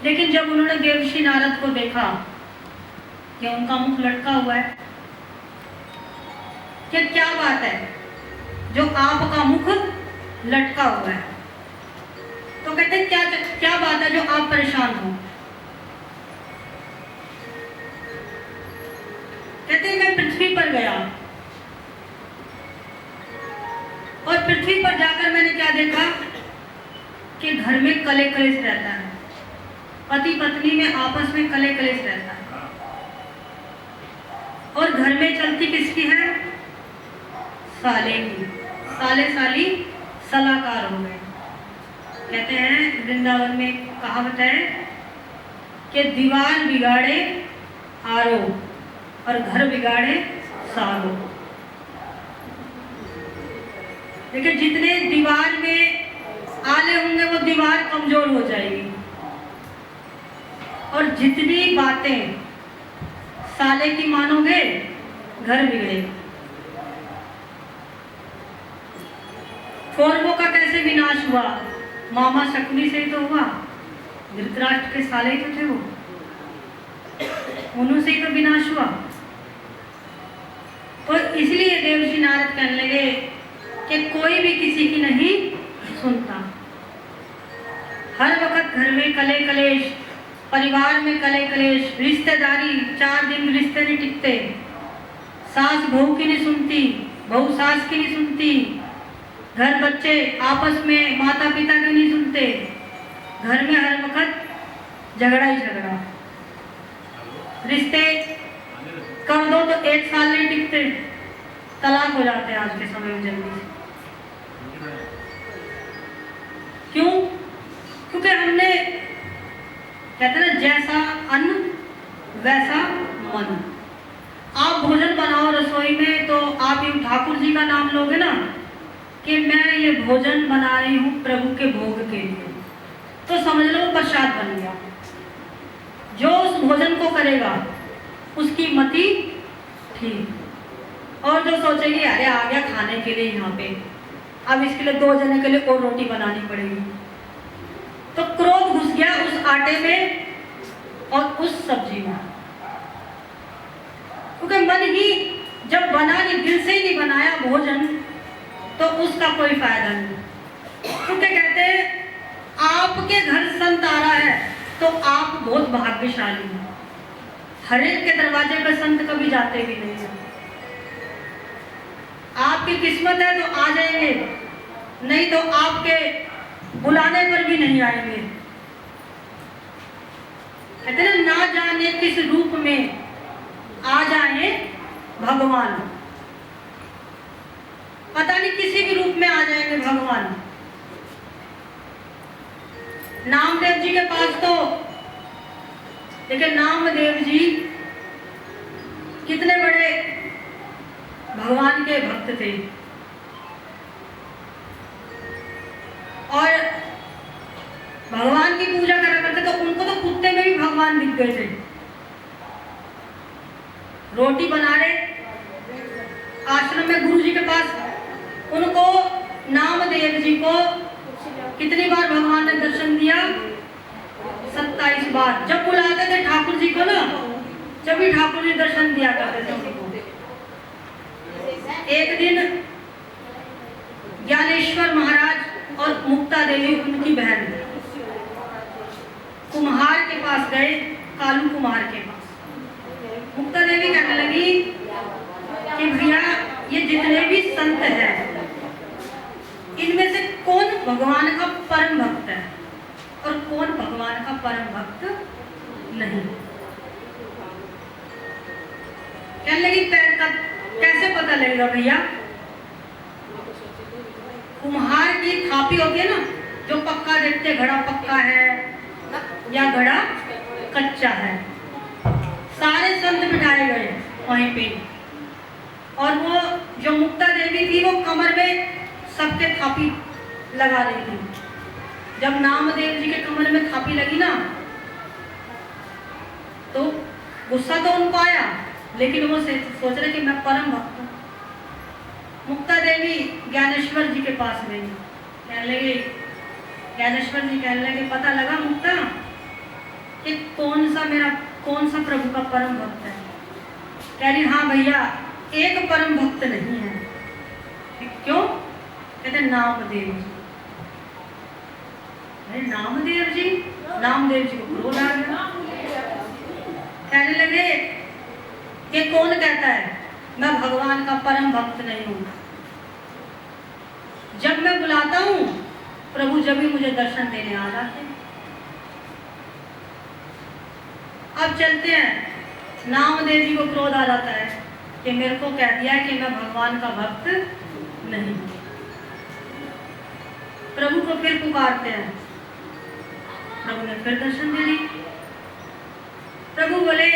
लेकिन जब उन्होंने देवर्षि नारद को देखा कि उनका मुख लटका हुआ है, कि क्या बात है जो आपका मुख लटका हुआ है, तो कहते क्या क्या बात है जो आप परेशान हो। कहते मैं पृथ्वी पर गया और पृथ्वी पर जाकर मैंने क्या देखा कि घर में कले कलेश रहता है, पति पत्नी में आपस में कले कलेश रहता है, और घर में चलती किसकी है? साले की। साले साली सलाहकार हो गए। कहते हैं वृंदावन में कहावत है कि दीवार बिगाड़े आरो और घर बिगाड़े सारो। लेकिन जितने दीवार में आले होंगे वो दीवार कमजोर हो जाएगी, और जितनी बातें साले की मानोगे घर बिगड़ेगा। कौरवों का कैसे विनाश हुआ? मामा शकुनी से ही तो हुआ। धृतराष्ट्र के साले ही तो थे वो, उन्हों से ही तो विनाश हुआ। तो इसलिए देवर्षि नारद कहने लगे कि कोई भी किसी की नहीं सुनता। हर वक्त घर में कले कलेश, परिवार में कले कलेश, रिश्तेदारी 4 दिन रिश्ते नहीं टिकते, सास बहू की नहीं सुनती, बहू सास की नहीं सुनती, घर बच्चे आपस में माता पिता की नहीं सुनते, घर में हर वक्त झगड़ा ही झगड़ा। रिश्ते कर दो तो 1 साल नहीं टिकते, तलाक हो जाते हैं आज के समय में जल्दी से। क्यों? क्योंकि हमने कहते ना जैसा अन्न वैसा मन। आप भोजन बनाओ रसोई में तो आप यूं ठाकुर जी का नाम लोगे ना कि मैं ये भोजन बना रही हूँ प्रभु के भोग के लिए, तो समझ लो प्रसाद बन गया। जो उस भोजन को करेगा उसकी मति ठीक, और जो सोचेगी अरे आ गया खाने के लिए यहाँ पे, अब इसके लिए 2 जने के लिए और रोटी बनानी पड़ेगी, तो क्रोध घुस गया उस आटे में और उस सब्जी में। क्योंकि मन ही जब बना नहीं, दिल से ही नहीं बनाया भोजन, तो उसका कोई फायदा नहीं। क्योंकि कहते हैं आपके घर संत आ रहा है तो आप बहुत भाग्यशाली हैं। हर एक के दरवाजे पर संत कभी जाते भी नहीं हैं। आपकी किस्मत है तो आ जाएंगे, नहीं तो आपके बुलाने पर भी नहीं आएंगे। कहते हैं ना जाने किस रूप में आ जाए भगवान, पता नहीं किसी भी रूप में आ जाएंगे भगवान। नामदेव जी के पास तो, लेकिन नामदेव जी कितने बड़े भगवान के भक्त थे, और भगवान की पूजा करा करते तो उनको तो कुत्ते में भी भगवान दिख गए थे। रोटी बना रहे आश्रम में गुरु जी के पास, उनको नामदेव जी को कितनी बार भगवान ने दर्शन दिया? 27 बार। जब बुलाते थे ठाकुर जी को ना, जब भी ठाकुर जी दर्शन दिया करते थे उनको। एक दिन ज्ञानेश्वर महाराज और मुक्ता देवी उनकी बहन कुम्हार के पास गए, कालू कुम्हार के पास। मुक्ता देवी कहने लगी कि भैया ये जितने भी संत हैं इनमें से कौन भगवान का परम भक्त है और कौन भगवान का परम भक्त नहीं। कहने लगी कैसे पता लगेगा भैया? कुम्हार की थापी होती है ना, जो पक्का देखते घड़ा पक्का है या घड़ा कच्चा है। सारे संत बिठाए गए वहीं पे, और वो जो मुक्ता देवी थी वो कमर में सबके थापी लगा रही थी। जब नामदेव जी के कमर में थापी लगी ना, तो गुस्सा तो उनको आया, लेकिन वो सोच रहे कि मैं परम भक्त हूँ। मुक्ता देवी ज्ञानेश्वर जी के पास गई, कहने लगे ज्ञानेश्वर जी कहने लगे पता लगा मुक्ता कि कौन सा प्रभु का परम भक्त है। कह रही हाँ भैया, एक परम भक्त नहीं है। क्यों? कहते नामदेव जी। अरे नामदेव जी को क्रोध आ गया। कहने लगे कि कौन कहता है मैं भगवान का परम भक्त नहीं हूं? जब मैं बुलाता हूं प्रभु जब भी मुझे दर्शन देने आ जाते हैं। अब चलते हैं, नामदेव जी को क्रोध आ जाता है कि मेरे को कह दिया कि मैं भगवान का भक्त नहीं हूं। प्रभु को फिर पुकारते हैं, प्रभु ने फिर दर्शन दे दी। प्रभु बोले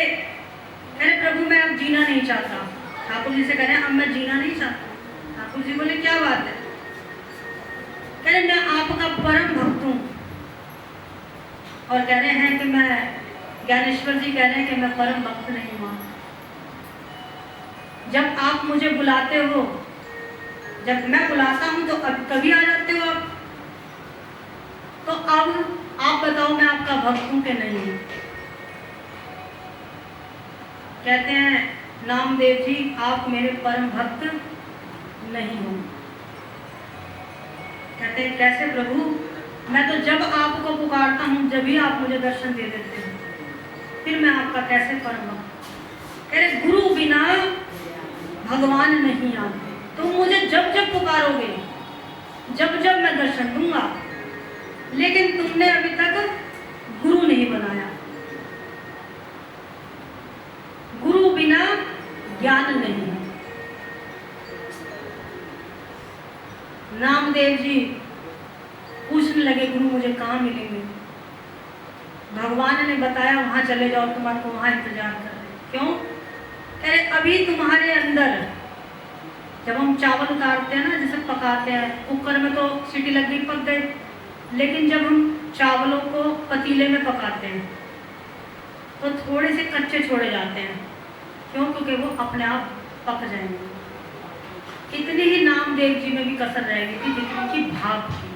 अरे प्रभु मैं अब जीना नहीं चाहता। ठाकुर जी से कह रहे हैं अब मैं जीना नहीं चाहता। ठाकुर जी बोले क्या बात है? कह रहे मैं आपका परम भक्त हूं। और कह रहे हैं कि मैं, ज्ञानेश्वर जी कह रहे हैं कि मैं परम भक्त नहीं हुआ। जब आप मुझे बुलाते हो, जब मैं बुलाता हूं तो कभी आ जाते हो आप। तो अब आप बताओ मैं आपका भक्त हूं कि नहीं हूं? कहते हैं नामदेव जी आप मेरे परम भक्त नहीं हो। कहते हैं कैसे प्रभु? मैं तो जब आपको पुकारता हूं जब भी आप मुझे दर्शन दे देते हो, फिर मैं आपका कैसे परम भक्त? कह रहे गुरु बिना भगवान नहीं आते। तुम मुझे जब जब पुकारोगे, जब जब मैं दर्शन दूंगा, लेकिन तुमने अभी तक गुरु नहीं बनाया। गुरु बिना ज्ञान नहीं है। नामदेव जी पूछने लगे गुरु मुझे कहाँ मिलेंगे? भगवान ने बताया वहां चले जाओ, तुम्हारे वहां इंतजार कर रहे। क्यों? कह रहे अभी तुम्हारे अंदर, जब हम चावल उतारते हैं ना, जैसे पकाते हैं कुकर में तो सीटी लग गई पक गए, लेकिन जब हम चावलों को पतीले में पकाते हैं तो थोड़े से कच्चे छोड़े जाते हैं। क्यों? क्योंकि वो अपने आप पक जाएंगे। इतनी ही नामदेव जी में भी कसर रहेगी कि जितनी की भाव थी।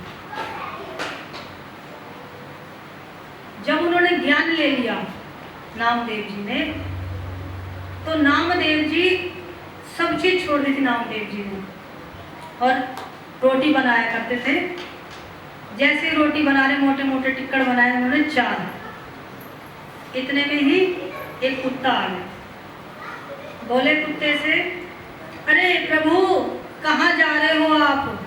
जब उन्होंने ज्ञान ले लिया नामदेव जी ने, तो नामदेव जी सब चीज छोड़ दी थी नामदेव जी ने, और रोटी बनाया करते थे। जैसे रोटी बना रहे, मोटे मोटे टिक्कड़ बनाए उन्होंने 4। इतने में ही एक कुत्ता आ गया। बोले कुत्ते से अरे प्रभु कहाँ जा रहे हो आप?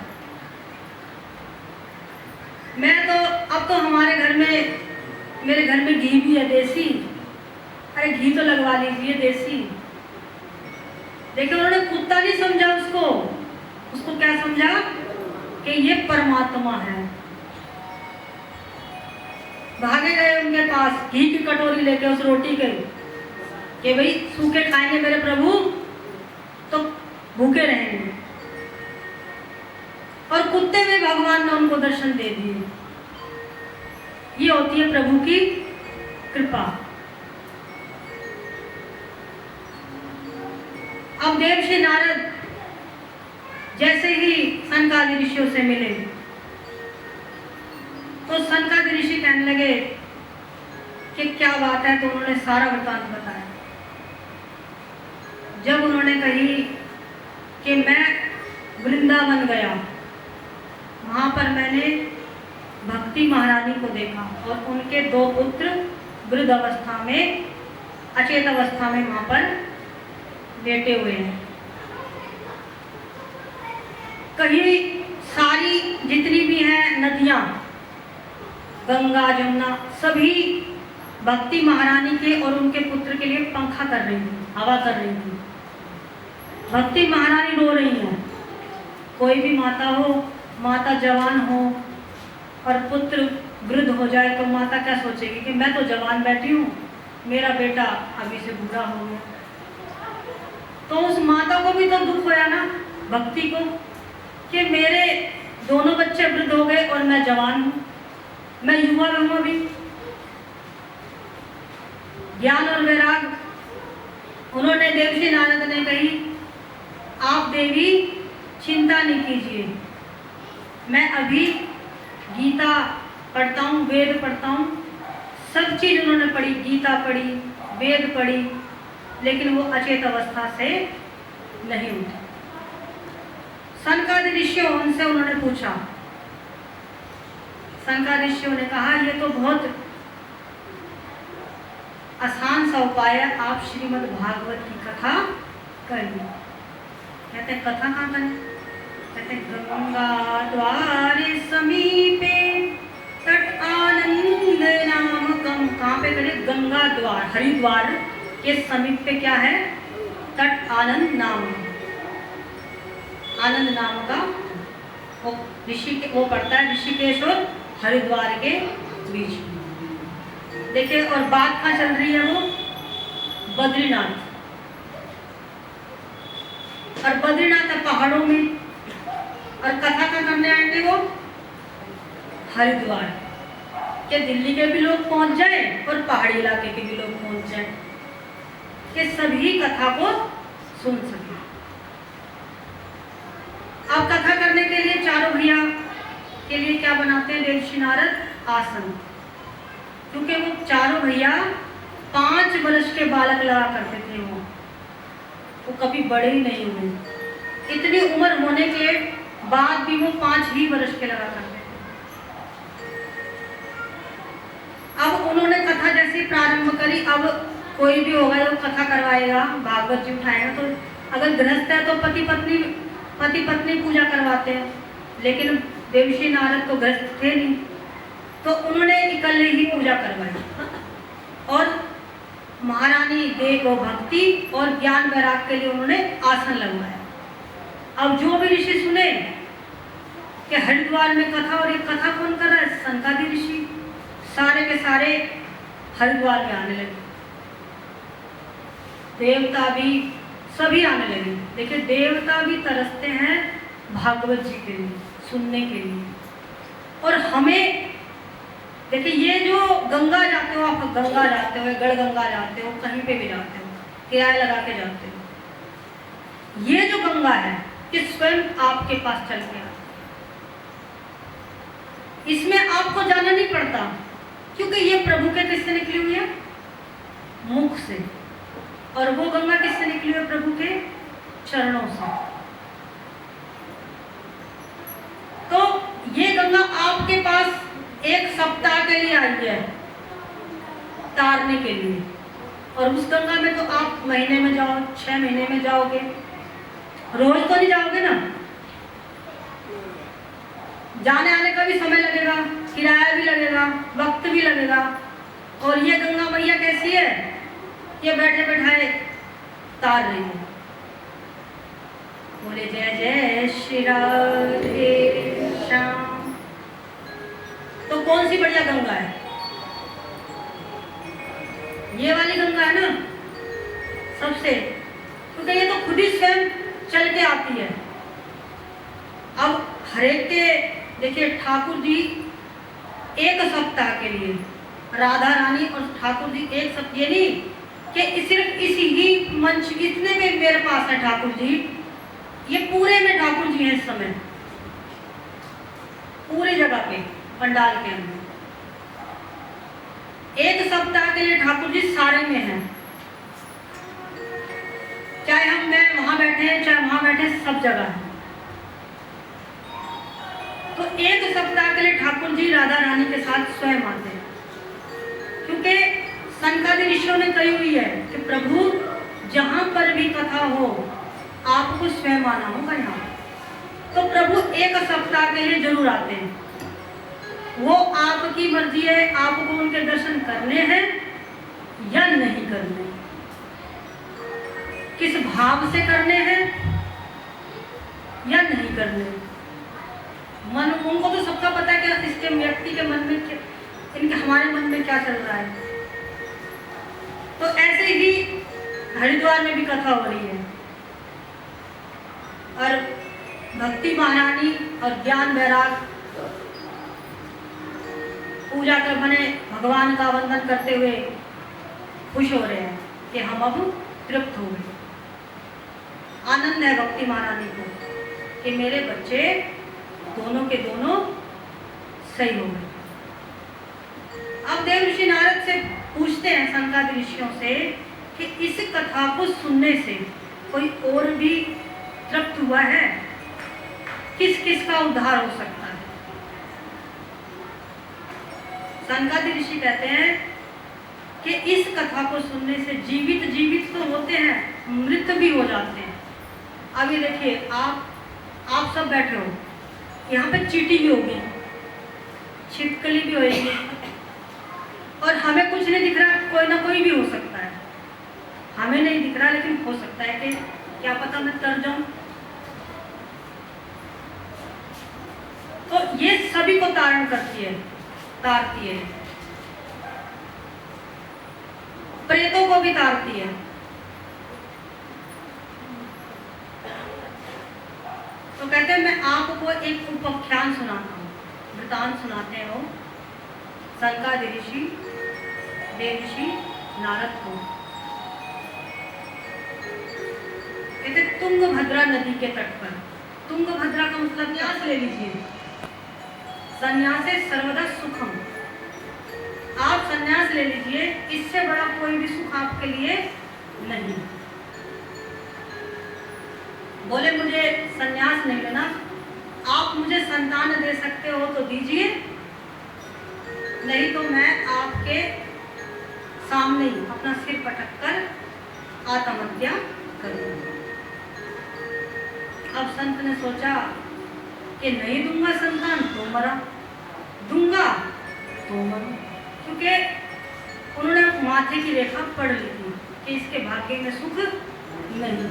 मैं तो अब तो हमारे घर में, मेरे घर में घी भी है देसी। अरे घी तो लगवा लीजिए देसी। देखिए उन्होंने कुत्ता नहीं समझा उसको क्या समझा कि ये परमात्मा है। भागे गए उनके पास घी की कटोरी लेके उस रोटी के, कि भाई सूखे खाएंगे मेरे प्रभु तो भूखे रहेंगे। और कुत्ते में भगवान ने उनको दर्शन दे दिए। ये होती है प्रभु की कृपा। अब देवर्षि नारद जैसे ही सनकादि ऋषियों से मिले तो सनकादि ऋषि कहने लगे कि क्या बात है, तो उन्होंने सारा वृत्तांत बताया। जब उन्होंने कही कि मैं वृंदावन गया, वहां पर मैंने भक्ति महारानी को देखा और उनके 2 पुत्र वृद्ध अवस्था में, अचेत अवस्था में वहां पर लेटे हुए हैं। कहीं सारी जितनी भी हैं नदियां, गंगा जमुना, सभी भक्ति महारानी के और उनके पुत्र के लिए पंखा कर रही थी, हवा कर रही थी। भक्ति महारानी रो रही है। कोई भी माता हो, माता जवान हो और पुत्र वृद्ध हो जाए तो माता क्या सोचेगी कि मैं तो जवान बैठी हूँ, मेरा बेटा अभी से बूढ़ा हो गया। तो उस माता को भी तो दुख होया ना, भक्ति को, कि मेरे दोनों बच्चे वृद्ध हो गए और मैं जवान हूँ, मैं युवा हूँ अभी। ज्ञान और वैराग उन्होंने देवर्षि नारद ने कही आप देवी चिंता नहीं कीजिए, मैं अभी गीता पढ़ता हूँ, वेद पढ़ता हूँ, सब चीज उन्होंने पढ़ी, गीता पढ़ी, वेद पढ़ी, लेकिन वो अचेत अवस्था से नहीं उठे। सनकादि ऋषियों उनसे उन्होंने पूछा, सनकादि ऋषियों ने कहा ये तो बहुत आसान सा उपाय है, आप श्रीमद् भागवत की कथा करिए। कहते हैं कथा कहाँ करें? कहते हैं गंगा द्वारे समीपे तट आनंद नामकम। कहाँ पे करें? गंगा द्वार, हरिद्वार के समीप पे क्या है? तट आनंद नाम, आनंद नाम का वो ऋषि के वो पड़ता है ऋषिकेश और हरिद्वार के बीच में। देखिए, और बात कहाँ चल रही है? वो बद्रीनाथ, और बद्रीनाथ है पहाड़ों में, और कथा का करने आएंगे वो हरिद्वार के। दिल्ली के भी लोग पहुंच जाए और पहाड़ी इलाके के भी लोग पहुंच जाए, कि सभी कथा को सुन सके। अब कथा करने के लिए चारों भैया के लिए क्या बनाते हैं देवर्षि नारद? आसन। क्योंकि वो चारों भैया 5 वर्ष के बालक लगा करते थे, वो कभी बड़े ही नहीं हुए। इतनी उम्र होने के बाद भी वो 5 ही वर्ष के लगा करते थे। अब उन्होंने कथा जैसी प्रारंभ करी। अब कोई भी होगा जो कथा करवाएगा, भागवत जी उठाएगा, तो अगर गृहस्थ है तो पति पत्नी पूजा करवाते हैं, लेकिन देवर्षि नारद तो गृहस्थ थे नहीं, तो उन्होंने इकल्ले ही पूजा करवाई और महारानी देव भक्ति और ज्ञान वैराग के लिए उन्होंने आसन लगवाया। अब जो भी ऋषि सुने कि हरिद्वार में कथा, और एक कथा कौन कर रहा है? सनकादि ऋषि। सारे के सारे हरिद्वार में आने लगे, देवता भी सभी आने लगे। देखिए, देवता भी तरसते हैं भागवत जी के लिए, सुनने के लिए। और हमें देखिए, ये जो गंगा जाते हो, आप गंगा जाते हो, गढ़गंगा जाते हो, कहीं पे भी जाते हो, किराया लगा के जाते हो, ये जो गंगा है ये स्वयं आपके पास चल के आती है। इसमें आपको जाना नहीं पड़ता, क्योंकि ये प्रभु के किससे निकली हुई है? मुख से। और वो गंगा किससे निकली हुई है? प्रभु के चरणों से। तो ये गंगा आपके पास 1 सप्ताह के लिए आई है तारने के लिए, और उस गंगा में तो आप महीने में जाओ, 6 महीने में जाओगे, रोज तो नहीं जाओगे ना। जाने आने का भी समय लगेगा, किराया भी लगेगा, वक्त भी लगेगा। और ये गंगा मैया कैसी है? ये बैठे बैठाए तार रही है। बोले जय जय श्री राधे श्याम। तो कौन सी बढ़िया गंगा है? ये वाली गंगा है ना सबसे, क्योंकि ये तो खुद ही स्वयं चल के आती है। अब हरेक के देखिए, ठाकुर जी 1 सप्ताह के लिए, राधा रानी और ठाकुर जी 1 सप्ताह, ये नहीं कि सिर्फ इसी ही मंच, इतने में मेरे पास है ठाकुर जी, ये पूरे में ठाकुर जी हैं इस समय, पूरी जगह पे पंडाल के अंदर। 1 सप्ताह के लिए ठाकुर जी सारे में हैं, चाहे मैं वहां बैठे हैं, चाहे वहां बैठे, सब जगह है। तो 1 सप्ताह के लिए ठाकुर जी राधा रानी के साथ स्वयं आते हैं, क्योंकि सनकादि ऋषियों ने कही हुई है कि प्रभु जहां पर भी कथा हो आपको स्वयं आना होगा यहाँ। तो प्रभु 1 सप्ताह के लिए जरूर आते हैं। वो आपकी मर्जी है, आपको उनके दर्शन करने हैं या नहीं करने, किस भाव से करने हैं या नहीं करने। मन उनको तो सबका पता है कि इसके व्यक्ति के मन में क्या, इनके हमारे मन में क्या चल रहा है। तो ऐसे ही हरिद्वार में भी कथा हो रही है, और भक्ति महारानी और ज्ञान वैराग पूजा कर बने भगवान का वंदन करते हुए खुश हो रहे हैं कि हम अब तृप्त हो गए। आनंद है भक्ति महारानी को कि मेरे बच्चे दोनों के दोनों सही हो गए। अब देव ऋषि नारद से पूछते हैं सनकादि ऋषियों से कि इस कथा को सुनने से कोई और भी तृप्त हुआ है, किस किस का उद्धार हो सकता है। सनकादि ऋषि कहते हैं कि इस कथा को सुनने से जीवित जीवित तो होते हैं, मृत भी हो जाते हैं। अब ये देखिए, आप सब बैठे हो, यहाँ पे चींटी भी होगी, छिपकली भी होगी, और हमें कुछ नहीं दिख रहा, कोई ना कोई भी हो सकता है। हमें नहीं दिख रहा, लेकिन हो सकता है कि क्या पता मैं तर जाऊं। तो ये सभी को तारण करती है, तारती है, प्रेतों को भी तारती है। तो कहते हैं मैं आपको एक उपाख्यान सुनाता हूँ, वृतांत सुनाते हैं वो सनकादि ऋषि देव ऋषि नारद को। कहते तुंगभद्रा नदी के तट पर, तुंगभद्रा का मतलब न्यास ले लीजिए, संन्यासे सर्वदा सुखम, आप संन्यास ले लीजिए, इससे बड़ा कोई भी सुख आपके लिए नहीं। बोले मुझे संन्यास नहीं लेना, आप मुझे संतान दे सकते हो तो दीजिए, नहीं तो मैं आपके सामने ही अपना सिर पटक कर आत्महत्या करूंगा। अब संत ने सोचा कि नहीं दूंगा संतान तो मरा, दूंगा तो मरूं, क्योंकि उन्होंने माथे की रेखा पढ़ ली थी कि इसके भाग्य में सुख नहीं।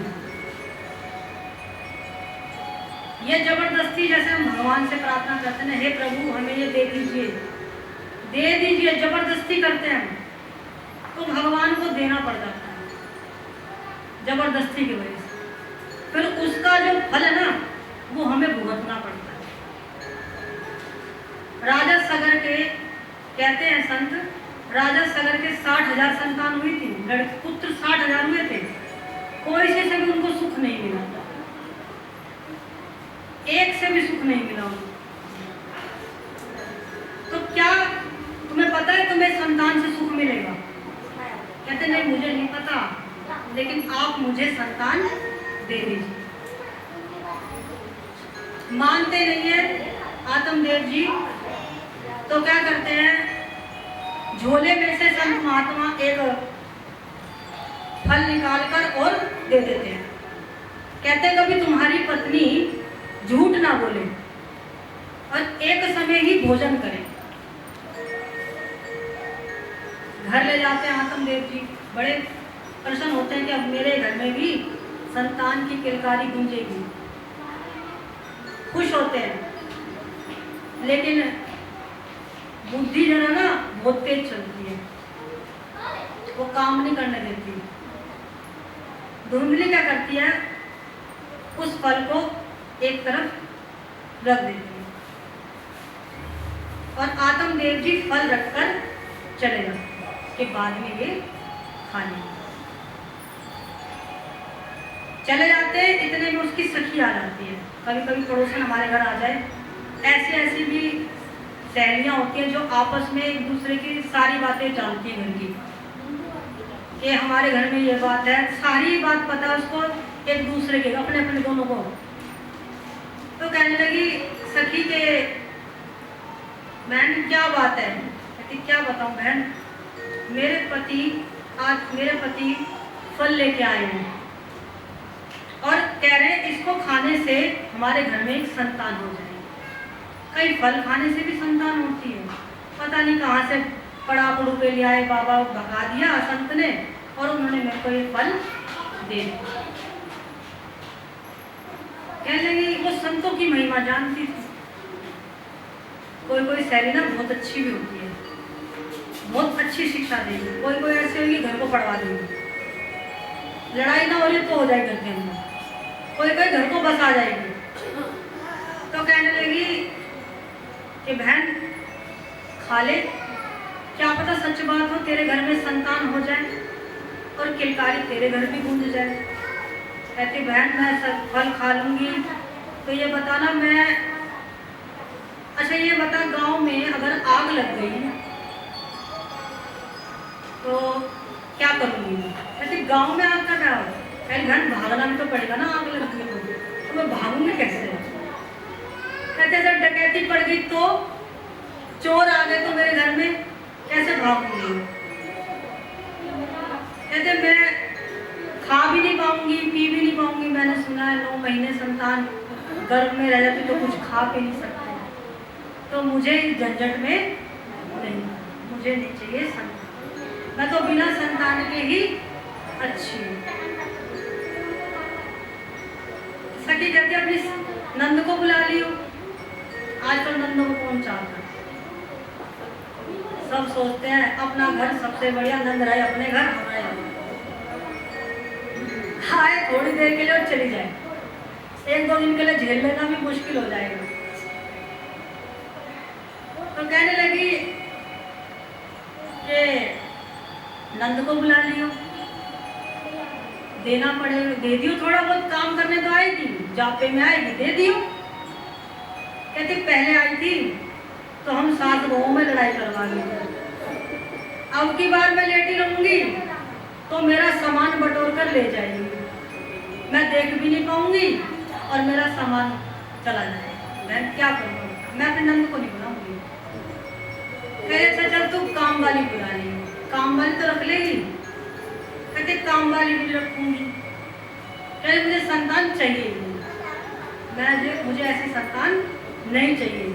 ये जबरदस्ती, जैसे हम भगवान से प्रार्थना करते हैं, हे प्रभु हमें ये दे दीजिए, दे दीजिए, जबरदस्ती करते हैं तो भगवान को देना पड़ जाता है जबरदस्ती की वजह से। फिर उसका जो फल है ना, वो हमें भुगतना पड़ता है। राजा सगर के कहते हैं संत, राजा सगर के 60,000 संतान हुई थी, पुत्र 60,000 हुए थे, कोई से भी उनको सुख नहीं मिला, एक से भी सुख नहीं मिला उनको। तो क्या तुम्हें पता है तुम्हें संतान से सुख मिलेगा? कहते नहीं मुझे नहीं पता, लेकिन आप मुझे संतान दे दीजिए। मानते नहीं है आत्मदेव जी, तो क्या करते हैं, झोले में से संत महात्मा एक फल निकालकर और दे देते हैं। कहते हैं कभी तुम्हारी पत्नी झूठ ना बोले और एक समय ही भोजन करें। घर ले जाते हैं आत्मदेव जी, बड़े प्रसन्न होते हैं कि अब मेरे घर में भी संतान की किलकारी गूंजेगी, खुश होते हैं। लेकिन बुद्धि जो है ना बहुत तेज चलती है, वो काम नहीं करने देती। धुंधली क्या करती है, उस फल को एक तरफ रख देती है और आत्मदेव जी फल रखकर चले जाते के बाद में ये खा लेंगे। चले जाते हैं, इतने में उसकी सखी आ जाती है। कभी कभी पड़ोसन हमारे घर आ जाए, ऐसी ऐसी भी सहेलियां होती हैं जो आपस में एक दूसरे की सारी बातें जानती हैं घर की, कि हमारे घर में ये बात है, सारी बात पता है उसको, एक दूसरे के अपने अपने दोनों को। तो कहने लगी सखी के, बहन क्या बात है? कहती क्या बताऊं बहन, मेरे पति फल लेके आए हैं और कह रहे हैं इसको खाने से हमारे घर में एक संतान हो जाए। कई फल खाने से भी संतान होती है, पता नहीं कहाँ से पड़ा पड़ू पे ले आए, बाबा भगा दिया संत ने और उन्होंने मेरे को ये फल दे दिया। कहने लगी वो संतों की महिमा जानती थी। कोई कोई सहेली ना बहुत अच्छी भी होती है, बहुत अच्छी शिक्षा देगी, कोई कोई ऐसी होगी घर को पढ़वा देगी, लड़ाई ना हो रही तो हो जाएगी घर के अंदर, कोई कोई घर को बस आ जाएगी। तो कहने लगी कि बहन खा ले, क्या पता सच बात हो, तेरे घर में संतान हो जाए और किलकारी तेरे घर भी गूंज जाए। कहती बहन मैं सब फल खा लूंगी, तो ये बताना अच्छा ये बता गांव में अगर आग लग गई तो क्या करूँगी मैं? कहती गाँव में आग का क्या हो? कहीं घर भागना भी तो पड़ेगा ना, आग लग गई तो मैं भागूंगी कैसे? कहते जब डकैती पड़ गई तो चोर आ गए तो मेरे घर में कैसे भागूंगी? कहते मैं खा भी नहीं पाऊंगी, पी भी नहीं पाऊंगी। मैंने सुना है 9 महीने संतान गर्भ में रह जाती तो कुछ खा पी नहीं सकते। तो मुझे इस झंझट में नहीं, मुझे नहीं चाहिए संतान, मैं तो बिना संतान के ही अच्छी हूँ। सखी कहती अपनी नंद को बुला लियो। आजकल नंदों को कौन चाहता है? सब सोचते हैं अपना घर सबसे बढ़िया, नंद रहे अपने घर, हमारे आए थोड़ी देर के लिए और चली जाए, 1-2 दिन के लिए झेल लेना भी मुश्किल हो जाएगा। तो कहने लगी कि नंद को बुला लियो, देना पड़ेगा, दे दियो, थोड़ा बहुत काम करने तो आएगी, जापे में आएगी, दे दियो। कहती पहले आई थी तो हम 7 गाँव में लड़ाई करवा ली, अब की बार मैं लेटी रहूंगी तो मेरा सामान बटोर कर ले जाएगी, मैं देख भी नहीं पाऊंगी और मेरा सामान चला जाएगा। मैं क्या करूँगा? मैं अपने नंद को नहीं बुलाऊंगी। कहे अच्छा चल तू काम वाली बुला ली, काम वाली तो रख लेगी। कहते काम वाली भी रखूंगी। कहे मुझे संतान चाहिए, मुझे ऐसी संतान नहीं चाहिए।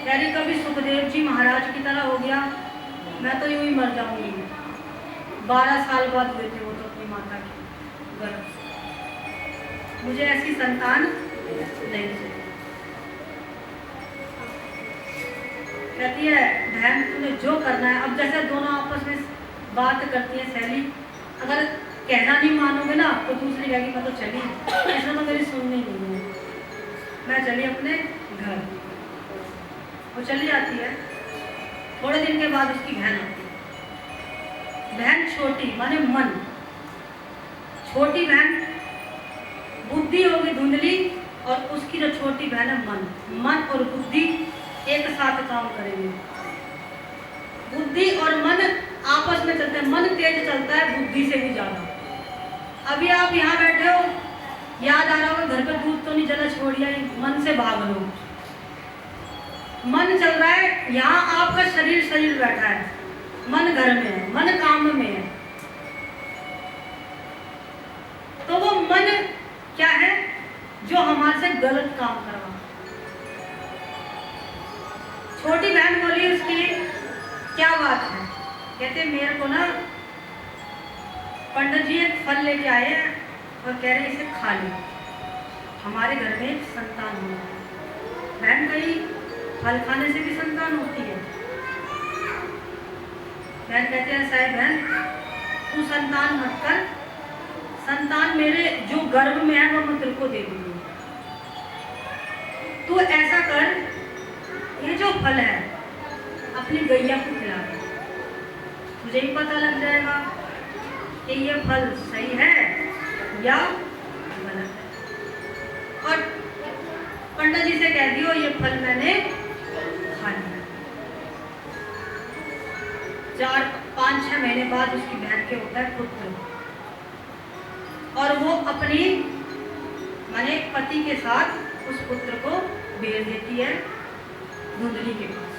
यानी कभी सुखदेव जी महाराज की तरह हो गया, मैं तो यूं ही मर जाऊंगी। 12 साल बाद हुए थे वो तो अपनी माता की गर्भ से। मुझे ऐसी संतान नहीं चाहिए। कहती है बहन तुम्हें जो करना है, अब जैसे दोनों आपस में बात करती है सहेली, अगर कहना नहीं मानोगे ना तो दूसरी कहेगी मैं तो चली, ऐसा तो मेरी सुननी नहीं है, मैं चली अपने घर। वो चली जाती है। थोड़े दिन के बाद उसकी बहन आती है। बहन छोटी माने मन, छोटी बहन बुद्धि होगी धुंधली, और उसकी जो छोटी बहन है मन और बुद्धि एक साथ काम करेंगे। बुद्धि और मन आपस में चलते हैं, मन तेज चलता है बुद्धि से भी ज्यादा। अभी आप यहाँ बैठे हो, याद आ रहा होगा घर पे दूध तो नहीं जला, छोड़िया मन से भाग लो। मन चल रहा है, यहाँ आपका शरीर बैठा है, मन घर में है, मन काम में है। तो वो मन क्या है जो हमारे से गलत काम करवा। छोटी बहन बोली उसकी क्या बात है? कहते मेरे को ना पंडित जी एक फल लेके आए हैं और कह रहे इसे खा लो, हमारे घर में एक संतान होना है। बहन कही फल खाने से भी संतान होती है? बहन कहते हैं साहब बहन तू संतान मत कर, संतान मेरे जो गर्भ में है वो मैं तेरे को दे दूंगी। तू ऐसा कर, ये जो फल है अपनी गैया को खिला दे, मुझे ही पता लग जाएगा कि ये फल सही है या गलत है। और पंडित जी से कह दियो ये फल मैंने खा लिया। 4-5-6 महीने बाद उसकी बहन के होता है पुत्र, और वो अपनी माने पति के साथ उस पुत्र को भेज देती है धुंधली के पास।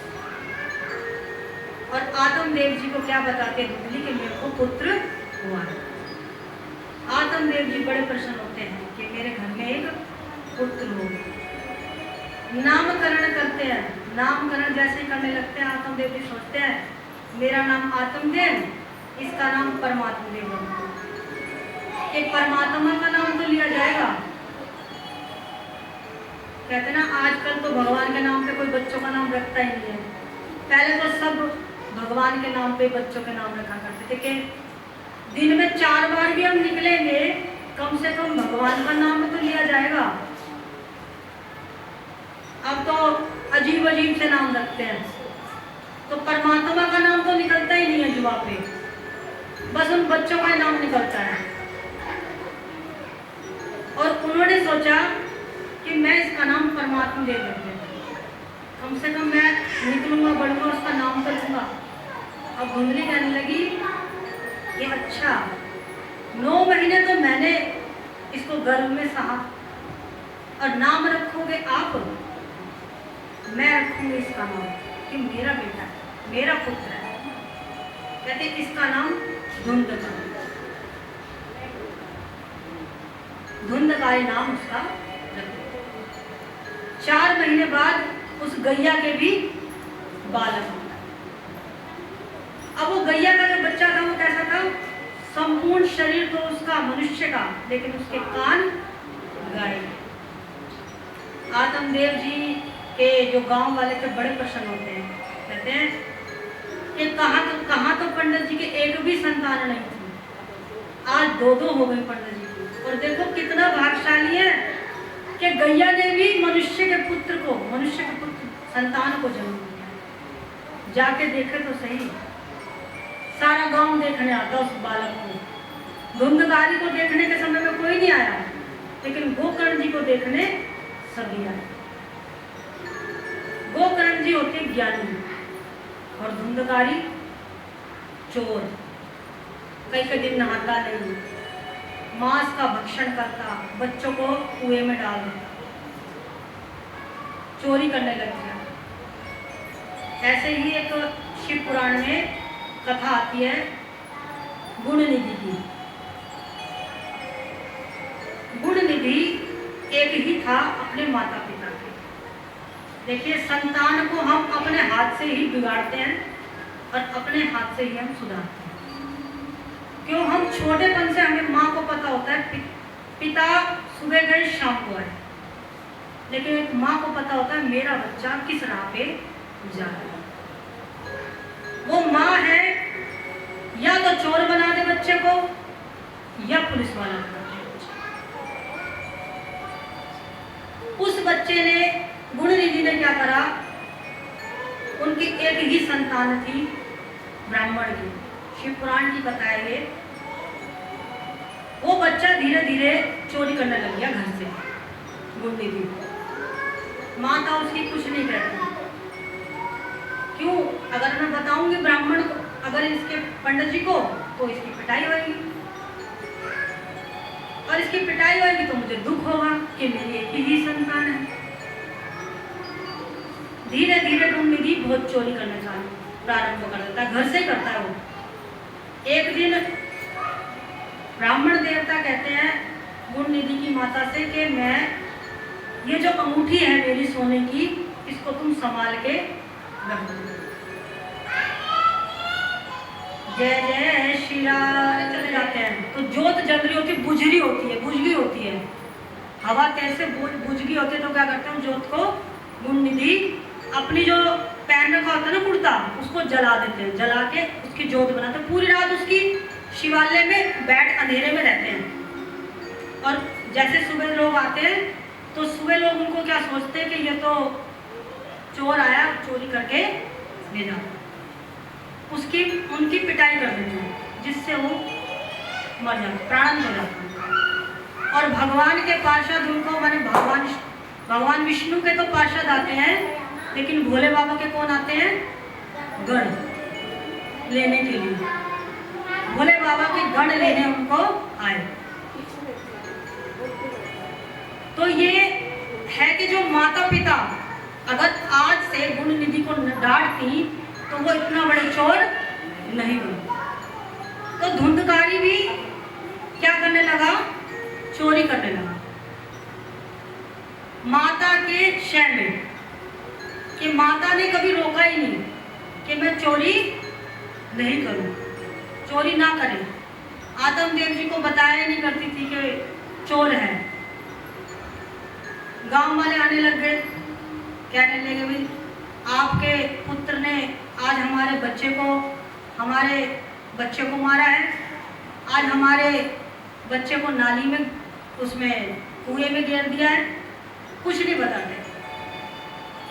और आत्मदेव जी को क्या बताते हैं धुंधली के मेरे को पुत्र हुआ है। आत्मदेव जी बड़े प्रसन्न होते हैं कि मेरे घर में एक पुत्र हो। नामकरण करते हैं, नामकरण जैसे ही करने लगते हैं आत्मदेव जी सोचते हैं मेरा नाम आत्मदेव, इसका नाम परमात्मा देव रखो। एक परमात्मा का नाम तो लिया जाएगा। कहते ना आजकल तो भगवान के नाम पे कोई बच्चों का नाम रखता ही नहीं है। पहले तो सब भगवान के नाम पे बच्चों के नाम रखा करते थे कि दिन में 4 बार भी हम निकलेंगे कम से कम भगवान का नाम तो लिया जाएगा। अब तो अजीब अजीब से नाम रखते हैं, तो परमात्मा का नाम तो निकलता ही नहीं है जुआ पे, बस उन बच्चों का नाम निकलता है। और उन्होंने सोचा कि मैं इसका नाम परमात्मा दे देते, कम से कम मैं निकलूंगा बढ़ूंगा उसका नाम तो लूंगा। अब धुंधली कहने लगी कि अच्छा 9 महीने तो मैंने इसको गर्भ में सहा, और नाम रखोगे आप, मैं रखूंगी इसका नाम कि मेरा बेटा है, मेरा पुत्र है। कहते इसका नाम धुंधकारी, धुंधकारी नाम उसका रखो। 4 महीने बाद उस गैया के भी बालक होता है। अब वो गैया का जो बच्चा था वो कैसा था? संपूर्ण शरीर तो उसका मनुष्य का, लेकिन उसके कान गाय। आत्मदेव जी के जो गांव वाले थे बड़े प्रसन्न होते हैं, कहते हैं कि कहाँ तो पंडित जी के एक भी संतान नहीं थी, आज 2-2 हो गई पंडित जी की। और देखो कितना भाग्यशाली है कि गैया ने भी मनुष्य के पुत्र संतान को जन्म दिया। जाके देखे तो सही, सारा गांव देखने आता उस बालक को। धुंधकारी को देखने के समय में कोई नहीं आया, लेकिन गोकर्ण जी को देखने सभी आए। गोकर्ण जी होते ज्ञानी और धुंधकारी चोर। कई दिन नहाता नहीं, मांस का भक्षण करता, बच्चों को कुएं में डाल देता, चोरी करने लग गया। ऐसे ही एक शिव पुराण में कथा आती है गुण निधि की। गुण निधि एक ही था अपने माता पिता के। देखिए, संतान को हम अपने हाथ से ही बिगाड़ते हैं और अपने हाथ से ही हम सुधारते हैं। क्यों? हम छोटेपन से हमें माँ को पता होता है पिता सुबह गए शाम को आए, लेकिन एक माँ को पता होता है मेरा बच्चा किस राह पे जा रहा है। वो माँ है या तो चोर बना दे बच्चे को या पुलिस वाला बना दे बच्चे। उस बच्चे ने, गुणनिधि ने क्या करा? उनकी एक ही संतान थी ब्राह्मण की, शिव पुराण की कथा है ये। वो बच्चा धीरे धीरे चोरी करने लग गया घर से। गुणनिधि माता उसकी कुछ नहीं कहती। क्यों? अगर मैं बताऊंगी ब्राह्मण को, अगर इसके पंडित जी को, तो इसकी पिटाई होगी, और इसकी पिटाई होगी तो मुझे दुख होगा कि मेरी एक ही संतान है। धीरे धीरे गुणनिधि बहुत चोरी करना प्रारंभ कर देता है, घर से करता है वो। एक दिन ब्राह्मण देवता कहते हैं गुणनिधि की माता से कि मैं, ये जो अंगूठी है मेरी सोने की, इसको तुम संभाल के रख दो। जय जय श्री राम चले जाते हैं तो जोत जल रही होती है, बुझ गई होती है। हवा कैसे बुझ गई होती है तो क्या करते हैं जोत को? गुणनिधि अपनी जो पहन रखा होता है ना कुर्ता, उसको जला देते हैं, जला के उसकी जोत बनाते हैं। पूरी रात उसकी शिवालय में बैठ अंधेरे में रहते हैं। और जैसे सुबह लोग आते हैं तो सुबह लोग उनको क्या सोचते हैं कि ये तो चोर आया, चोरी करके ले जाता, उनकी पिटाई कर देते हैं, जिससे वो मर जाते, प्राण हो जाते हैं। और भगवान के पार्षद उनको, माने भगवान विष्णु के तो पार्षद आते हैं, लेकिन भोले बाबा के कौन आते हैं? गण लेने के लिए। भोले बाबा के गण लेने उनको आए। तो ये है कि जो माता पिता अगर आज से गुणनिधि को डांटती तो वो इतना बड़े चोर नहीं बने। तो धुंधकारी भी क्या करने लगा? चोरी करने लगा माता के शय में। कि माता ने कभी रोका ही नहीं कि मैं चोरी नहीं करूं, चोरी ना करें। आत्मदेव जी को बताया नहीं करती थी कि चोर है। गांव वाले आने लग गए, कहने लगे भाई आपके पुत्र ने आज हमारे बच्चे को मारा है, आज हमारे बच्चे को नाली में, उसमें कुएं में गिर दिया है, कुछ नहीं बताते।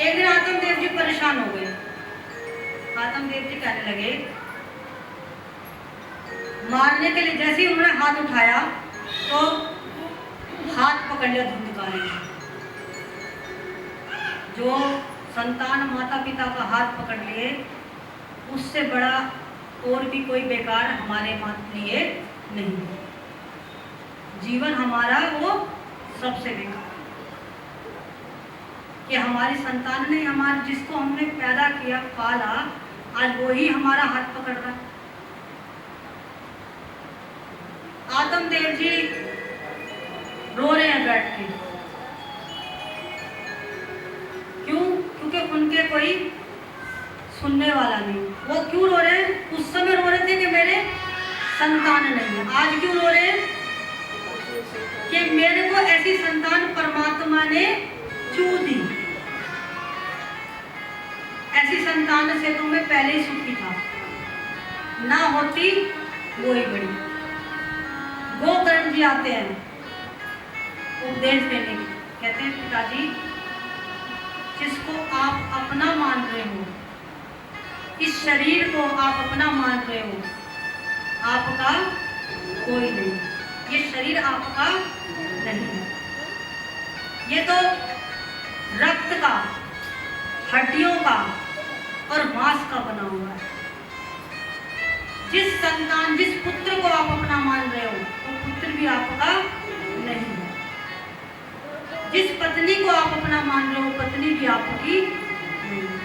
एक दिन आत्मदेव जी परेशान हो गए। आत्मदेव जी कहने लगे, मारने के लिए जैसे ही उन्होंने हाथ उठाया तो हाथ पकड़ लिया धुंधकारी। जो संतान माता पिता का हाथ पकड़ लिए, उससे बड़ा और भी कोई बेकार हमारे लिए नहीं है। जीवन हमारा वो सबसे बेकार कि हमारी संतान ने हमारे जिसको हमने पैदा किया पाला, आज वही हमारा हाथ पकड़ रहा है। आदम देव जी रो रहे हैं बैठ के, क्यों? क्योंकि उनके कोई सुनने वाला नहीं। वो क्यों रो रहे हैं? उस समय रो रहे थे कि मेरे संतान नहीं है। आज क्यों रो रहे हैं? कि मेरे को ऐसी संतान परमात्मा ने क्यों दी। ऐसी संतान से तो मैं पहले ही सुखी था, ना होती वो ही बड़ी। गोकर्ण जी आते हैं उपदेश देने के, कहते हैं पिताजी जिसको आप अपना मान रहे हो, इस शरीर को आप अपना मान रहे हो, आपका कोई नहीं, ये शरीर आपका नहीं है। ये तो रक्त का, हड्डियों का और मांस का बना हुआ है। जिस संतान, जिस पुत्र को आप अपना मान रहे हो, वो पुत्र भी आपका नहीं है। जिस पत्नी को आप अपना मान रहे हो, पत्नी भी आपकी नहीं है।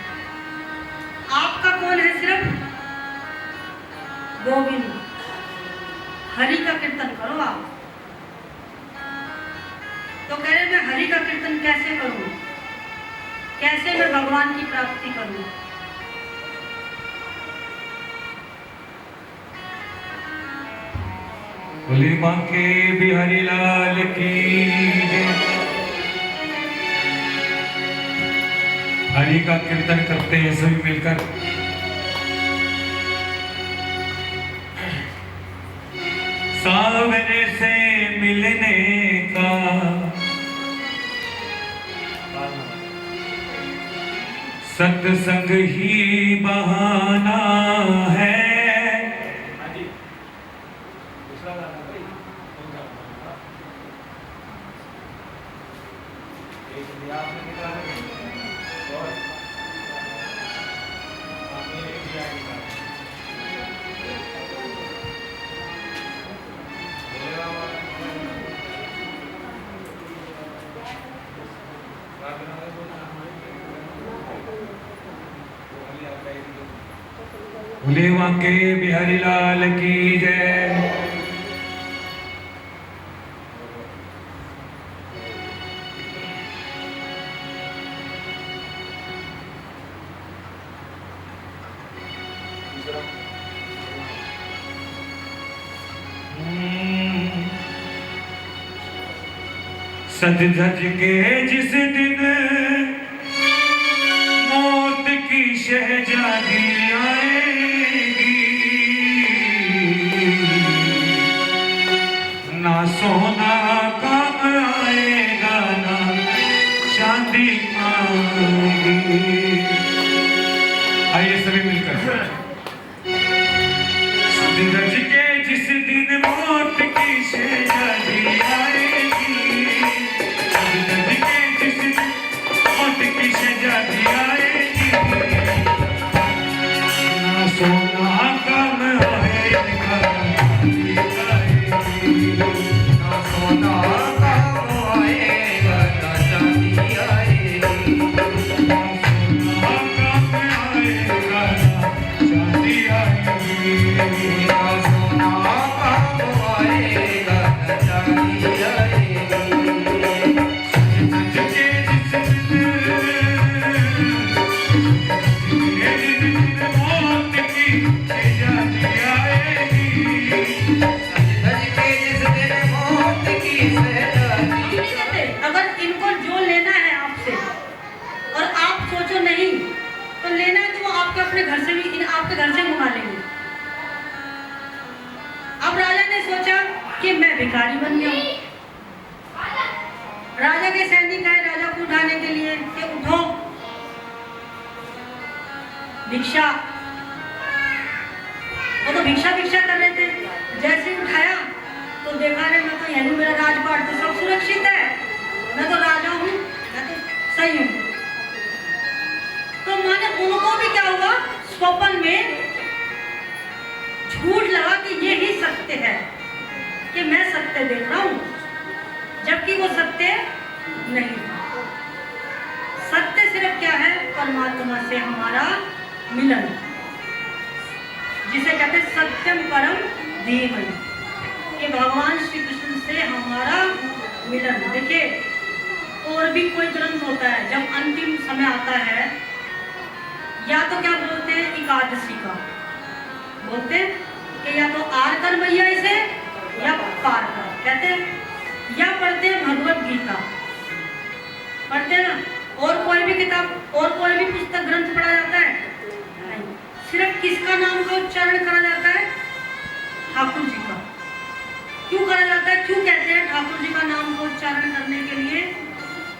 आपका कौन है? सिर्फ गोविंद। हरि का कीर्तन करो आप। तो कह रहे मैं हरि का कीर्तन कैसे करूं, कैसे मैं भगवान की प्राप्ति करूं? बोले मां के बिहारी लाल की जय। हरि का कीर्तन करते हैं सभी मिलकर। सावरे से मिलने का सत्संग ही बहाना है। भोले वाके बिहारी लाल की जय। सज धज के जिस दिन मौत की शहजादी आएगी, ना सोना काम आएगा ना चांदी आएगी। आइए सभी मिलकर। सज धज के जिस दिन मौत की शहजादी आएगी, की शहजादी आएगी, ना सोना कम आएगा ना सोना कम आएगा ना चांदी आएगी, ना सोना कम आएगा ना चांदी आएगी, ना सोना कम आएगा ना चांदी आएगी। अगर इनको जो लेना है आपसे और आप सोचो नहीं तो लेना है, तो वो आपके अपने घर से भी आपके घर से मंगा लेंगे। अब राजा ने सोचा कि मैं भिखारी बन गया हूं। राजा के सैनिक आए राजा को उठाने के लिए कि उठो भिक्षा। वो तो भिक्षा कर रहे थे। जैसे उठाया तो देखा रे मैं तो यही, मेरा राजपाट तो सब सुरक्षित है, मैं तो राजा हूँ, मैं तो सही हूँ। तो माने उनको भी क्या हुआ, स्वप्न में झूठ लगा कि ये ही सत्य है, कि मैं सत्य देख रहा हूँ, जबकि वो सत्य नहीं था। सत्य सिर्फ क्या है? परमात्मा से हमारा मिलन, जिसे कहते हैं सत्यम परम धीमहि, कि भगवान श्री कृष्ण से हमारा मिलन। देखिए, और भी कोई ग्रंथ होता है, जब अंतिम समय आता है, या तो क्या बोलते हैं, एकादशी का बोलते हैं कि या तो आर कर मैया इसे या पार कर, कहते हैं, या पढ़ते हैं भगवत गीता, पढ़ते हैं ना, और कोई भी किताब और कोई भी पुस्तक ग्रंथ पढ़ा जाता है? नहीं। सिर्फ किसका नाम का उच्चारण करा जाता है? ठाकुर जी का। क्यों करा जाता है? क्यों कहते हैं ठाकुर जी का नाम का उच्चारण करने के लिए?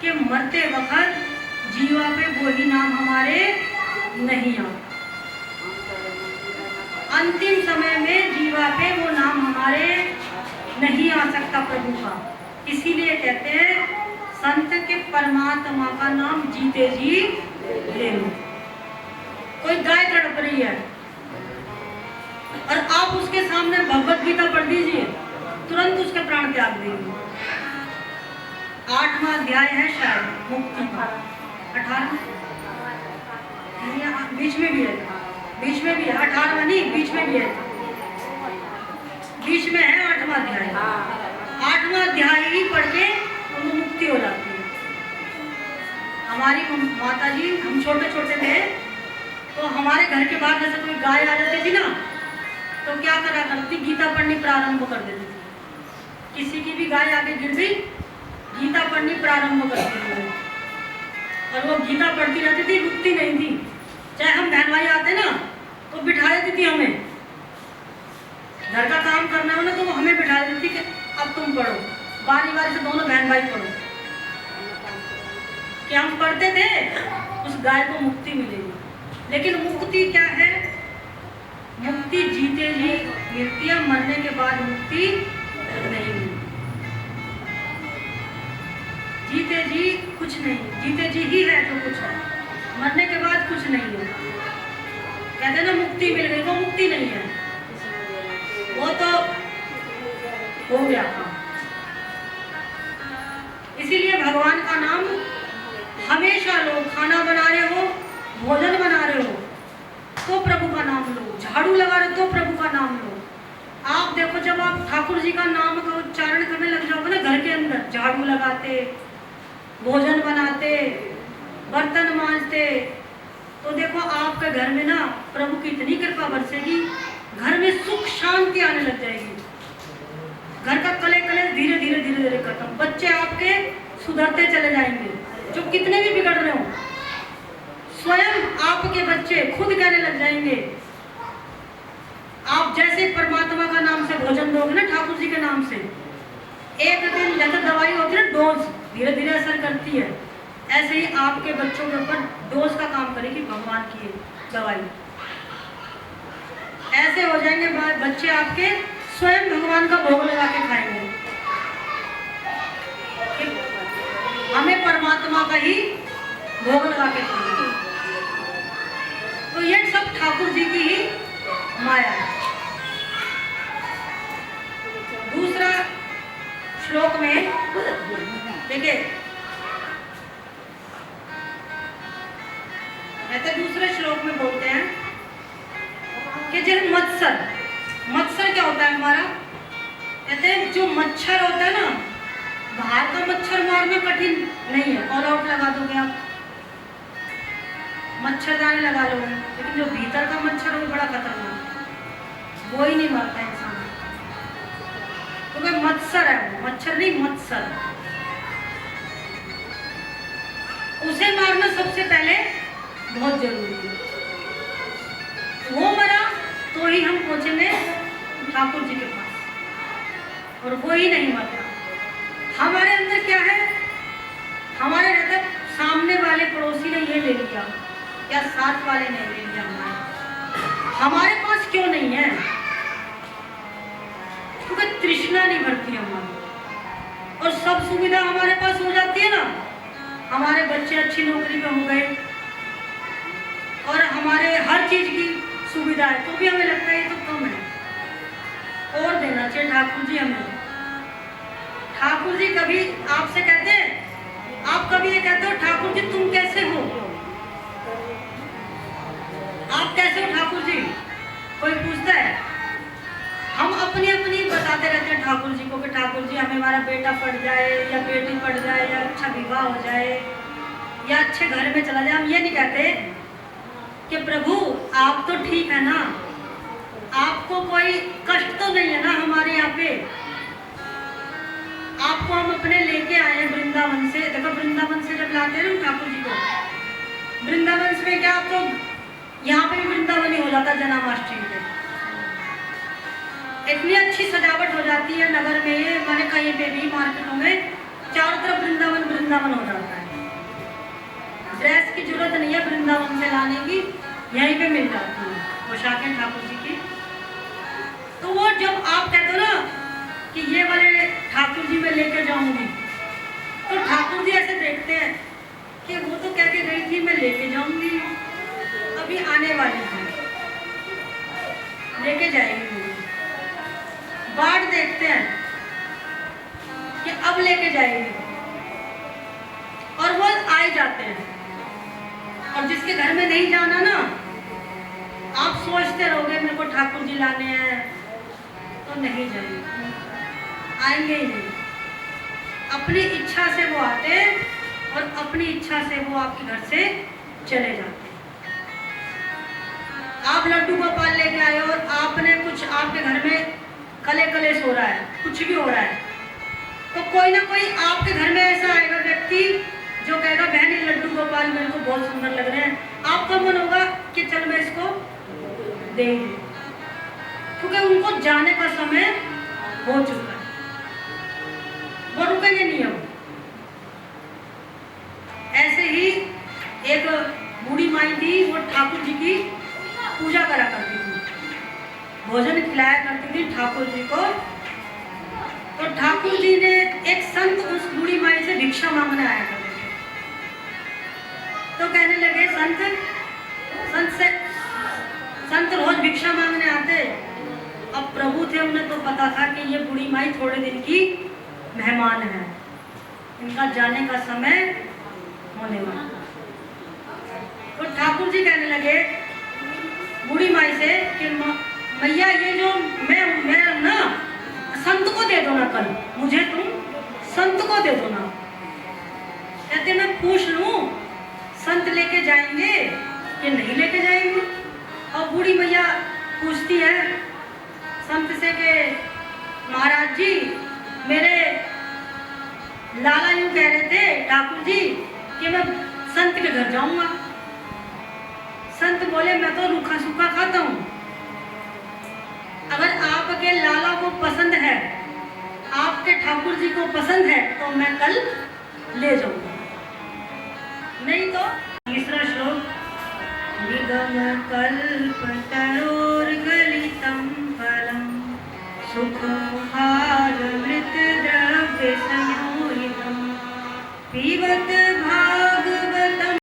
कि मरते वक्त जीवा पे वही नाम हमारे नहीं आ, अंतिम समय में जीवा पे वो नाम हमारे नहीं आ सकता प्रभु का। इसीलिए कहते हैं संत के परमात्मा का नाम जीते जी ले लो। कोई गाय तड़प रही है और आप उसके सामने भगवत गीता पढ़ दीजिए, तुरंत उसके प्राण त्याग देंगे। 8वां अध्याय है शायद मुक्ति का, 18 बीच में भी है, बीच में भी है, 18वां नहीं, बीच में भी है, बीच में है 8वां अध्याय। 8वां अध्याय ही पढ़ के उनको मुक्ति हो जाती है। हमारी माता जी, हम छोटे छोटे थे तो हमारे घर के बाहर जैसे कोई गाय आ जाती थी ना, तो क्या करा करती, गीता पढ़नी प्रारंभ कर देती थी। किसी की भी गाय आगे गिर गई, गीता पढ़नी प्रारंभ कर देती थी, और वो गीता पढ़ती रहती थी, रुकती नहीं थी। चाहे हम बहन भाई आते ना तो बिठा देती थी हमें, घर का काम करना हो ना तो वो हमें बिठा देती थी कि अब तुम पढ़ो, बारी बारी से दोनों बहन भाई पढ़ो, कि हम पढ़ते थे, उस गाय को मुक्ति मिलेगी। लेकिन मुक्ति क्या है? मुक्ति जीते जी मिलती है, मरने के बाद मुक्ति नहीं मिलती। जीते जी कुछ नहीं, जीते जी ही है जो कुछ है, मरने के बाद कुछ नहीं है। कहते ना मुक्ति मिल गई, वो मुक्ति नहीं है, वो तो हो गया था। इसीलिए भगवान का नाम हमेशा लो। खाना बना रहे हो, भोजन बना रहे हो तो प्रभु का नाम लो, झाड़ू लगा रहे हो तो प्रभु का नाम लो। आप देखो, जब आप ठाकुर जी का नाम का उच्चारण करने लग जाओगे ना, घर के अंदर झाड़ू लगाते, भोजन बनाते, बर्तन मांजते, तो देखो आपके घर में ना प्रभु की इतनी कृपा बरसेगी, घर में सुख शांति आने लग जाएगी। घर का कले कले धीरे धीरे धीरे धीरे खत्म, बच्चे आपके सुधरते चले जाएंगे, जो कितने भी बिगड़ रहे हो, स्वयं आपके बच्चे खुद कहने लग जाएंगे। आप जैसे परमात्मा का नाम से भोजन दोगे ना, ठाकुर जी के नाम से, एक दिन जैसे दवाई होती है ना, डोज धीरे धीरे असर करती है, ऐसे ही आपके बच्चों के ऊपर डोज का काम करेगी भगवान की दवाई। ऐसे हो जाएंगे बच्चे आपके, स्वयं भगवान का भोग लगा के खाएंगे। हमें परमात्मा का ही भोग लगा के खाएंगे। तो ये सब ठाकुर जी की ही माया है। दूसरा श्लोक में देखिए, ऐसे दूसरे श्लोक में बोलते हैं कि जब मत्सर क्या होता है हमारा? कहते हैं जो मच्छर होता है ना, बाहर का मच्छर मारना कठिन नहीं है, ऑल आउट लगा दोगे आप, मच्छरदानी लगा लोगे, लेकिन जो भीतर का मच्छर है वो बड़ा खतरनाक है, वो ही नहीं मरता इंसान। तो मत्सर है वो, मच्छर नहीं मत्सर, उसे मारना सबसे पहले बहुत जरूरी है। वो मरा तो ही हम पहुंचेंगे ठाकुर जी के पास, और वो ही नहीं मरता। हमारे अंदर क्या है? हमारे रहता सामने वाले पड़ोसी ने ये ले लिया या साथ वाले ने ले लिया, हमारे पास क्यों नहीं है? क्योंकि तृष्णा नहीं भरती हमारी, और सब सुविधा हमारे पास हो जाती है ना, हमारे बच्चे अच्छी नौकरी पे हो गए और हमारे हर चीज की सुविधा है, तो भी हमें लगता है ये तो कम है, हैं ठाकुर जी हमें। ठाकुर जी कभी आपसे कहते हैं, आप कभी ये कहते हो ठाकुर जी तुम कैसे हो, आप कैसे हो ठाकुर जी, कोई पूछता है? हम अपनी अपनी बताते रहते हैं ठाकुर जी को कि ठाकुर जी हमें हमारा बेटा पड़ जाए या बेटी पड़ जाए या अच्छा विवाह हो जाए या अच्छे घर में चला जाए। हम ये नहीं कहते कि प्रभु आप तो ठीक है ना, आपको कोई कष्ट तो नहीं है ना हमारे यहाँ पे। आपको हम अपने लेके आए हैं वृंदावन से। देखो वृंदावन से जब लाते हैं ना ठाकुर जी को, वृंदावन में क्या आप तो यहाँ पे भी वृंदावनी हो जाता है जन्माष्टमी पे। इतनी अच्छी सजावट हो जाती है नगर में, माने कहीं पे भी मार्केटों में चारों तरफ वृंदावन वृंदावन हो जाता है। ड्रेस की जरूरत नहीं है वृंदावन से लाने की, यहीं पे मिल जाती है पोशाकें ठाकुर जी की। तो वो जब आप कहते हो ना कि ये वाले ठाकुर जी मैं लेके जाऊंगी, तो ठाकुर जी ऐसे देखते हैं कि वो तो कह के गई थी मैं लेके जाऊंगी, अभी आने वाली है, लेके जाएगी मुझे। बाट देखते हैं कि अब लेके जाएगी, और वो आ ही जाते हैं। और जिसके घर में नहीं जाना ना, आप सोचते रहोगे मेरे को ठाकुर जी लाने हैं, तो नहीं जाएंगे, आएंगे ही नहीं। अपनी इच्छा से वो आते हैं और अपनी इच्छा से वो आपके घर से चले जाते हैं। आप लड्डू गोपाल लेके आए और आपने कुछ आपके घर में कले कलेश हो रहा है, कुछ भी हो रहा है, तो कोई ना कोई आपके घर में ऐसा आएगा व्यक्ति जो कहेगा बहन ये लड्डू गोपाल मेरे को बहुत सुंदर लग रहे हैं। आपका मन होगा कि चल मैं इसको देंगे, क्योंकि उनको जाने का समय हो चुका है, वो रुकेंगे नहीं अब। ऐसे ही एक बूढ़ी माई थी, वो ठाकुर जी की पूजा करा करती थी, भोजन खिलाया करती थी ठाकुर जी को। तो ठाकुर जी ने एक संत उस बूढ़ी माई से भिक्षा मांगने आया करते थे। तो कहने लगे संत रोज भिक्षा मांगने आते। अब प्रभु थे, उन्हें तो पता था कि ये बूढ़ी माई थोड़े दिन की मेहमान है, इनका जाने का समय होने वाला। तो ठाकुर जी कहने लगे बूढ़ी माई से कि मैया ये जो मैं ना संत को दे दो ना, कल मुझे तुम संत को दे दो ना। कहते मैं पूछ लूं संत लेके जाएंगे कि नहीं लेके जाएंगे। और बूढ़ी मैया पूछती है संत से कि महाराज जी मेरे लाला यूं कह रहे थे ठाकुर जी कि मैं संत के घर जाऊंगा। संत बोले मैं तो रूखा सूखा खाता हूँ, अगर आपके लाला को पसंद है, आपके ठाकुर जी को पसंद है, तो मैं कल ले जाऊंगा, नहीं तो। तीसरा श्लोक, निगम कल्प तरोर्गलितं फलम सुख